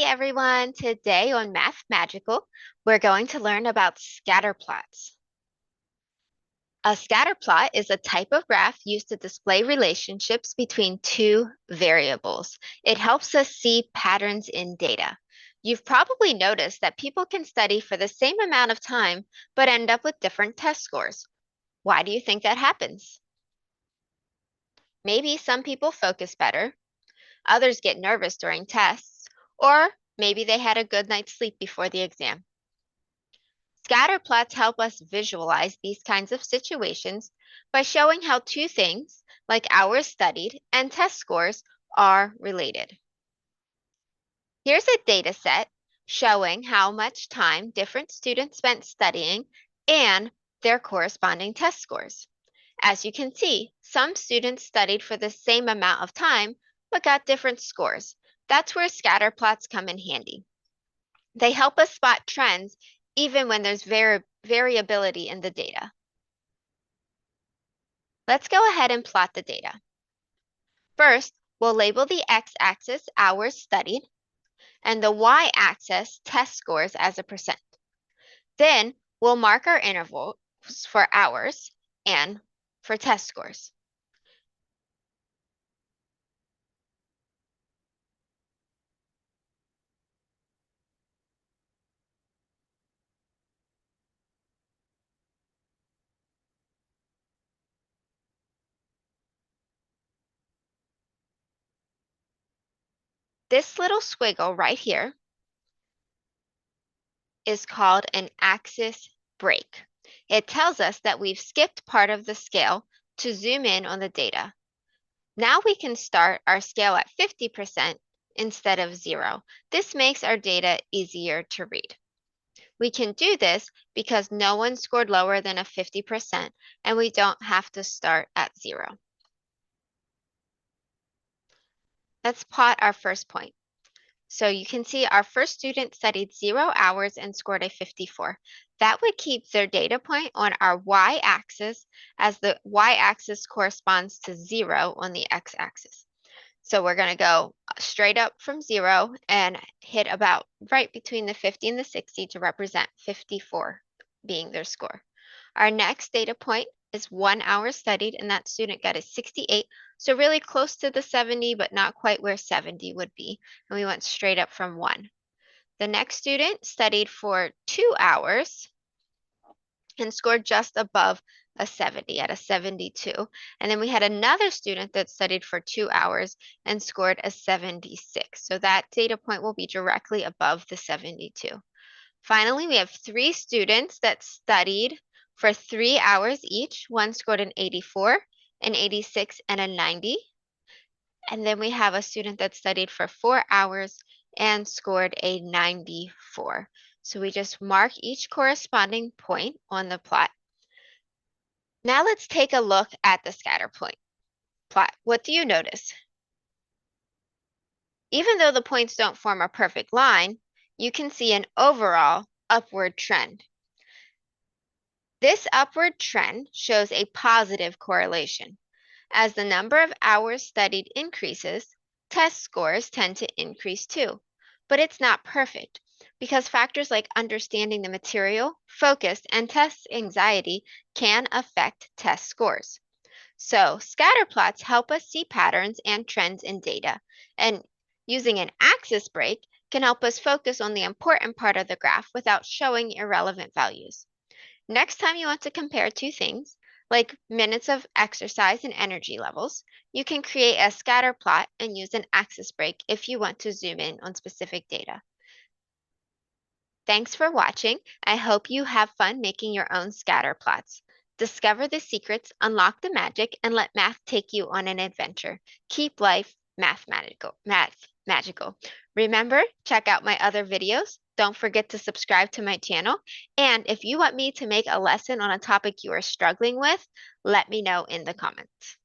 everyone. Today on Math Magical, we're going to learn about scatter plots. A scatter plot is a type of graph used to display relationships between two variables. It helps us see patterns in data. You've probably noticed that people can study for the same amount of time but end up with different test scores. Why do you think that happens? Maybe some people focus better, others get nervous during tests, or maybe they had a good night's sleep before the exam. Scatter plots help us visualize these kinds of situations by showing how two things, like hours studied and test scores, are related. Here's a data set showing how much time different students spent studying and their corresponding test scores. As you can see, some students studied for the same amount of time but got different scores. That's where scatter plots come in handy. They help us spot trends even when there's variability in the data. Let's go ahead and plot the data. First, we'll label the x-axis hours studied and the y-axis test scores as a percent. Then we'll mark our intervals for hours and for test scores. This little squiggle right here is called an axis break. It tells us that we've skipped part of the scale to zoom in on the data. Now we can start our scale at 50% instead of 0. This makes our data easier to read. We can do this because no one scored lower than a 50% and we don't have to start at 0. Let's plot our first point. So you can see our first student studied 0 hours and scored a 54. That would keep their data point on our y-axis, as the y-axis corresponds to 0 on the x-axis. So we're going to go straight up from 0 and hit about right between the 50 and the 60 to represent 54 being their score. Our next data point is 1 hour studied, and that student got a 68. So really close to the 70, but not quite where 70 would be. And we went straight up from 1. The next student studied for 2 hours and scored just above a 70 at a 72. And then we had another student that studied for 2 hours and scored a 76. So that data point will be directly above the 72. Finally, we have 3 students that studied for 3 hours each. One scored an 84, an 86, and a 90. And then we have a student that studied for 4 hours and scored a 94. So we just mark each corresponding point on the plot. Now let's take a look at the scatter point plot. What do you notice? Even though the points don't form a perfect line, you can see an overall upward trend. This upward trend shows a positive correlation. As the number of hours studied increases, test scores tend to increase too. But it's not perfect because factors like understanding the material, focus, and test anxiety can affect test scores. So scatter plots help us see patterns and trends in data, and using an axis break can help us focus on the important part of the graph without showing irrelevant values. Next time you want to compare two things, like minutes of exercise and energy levels, you can create a scatter plot and use an axis break if you want to zoom in on specific data. Thanks for watching. I hope you have fun making your own scatter plots. Discover the secrets, unlock the magic, and let math take you on an adventure. Keep life mathematical. Remember, check out my other videos. Don't forget to subscribe to my channel. And if you want me to make a lesson on a topic you are struggling with, let me know in the comments.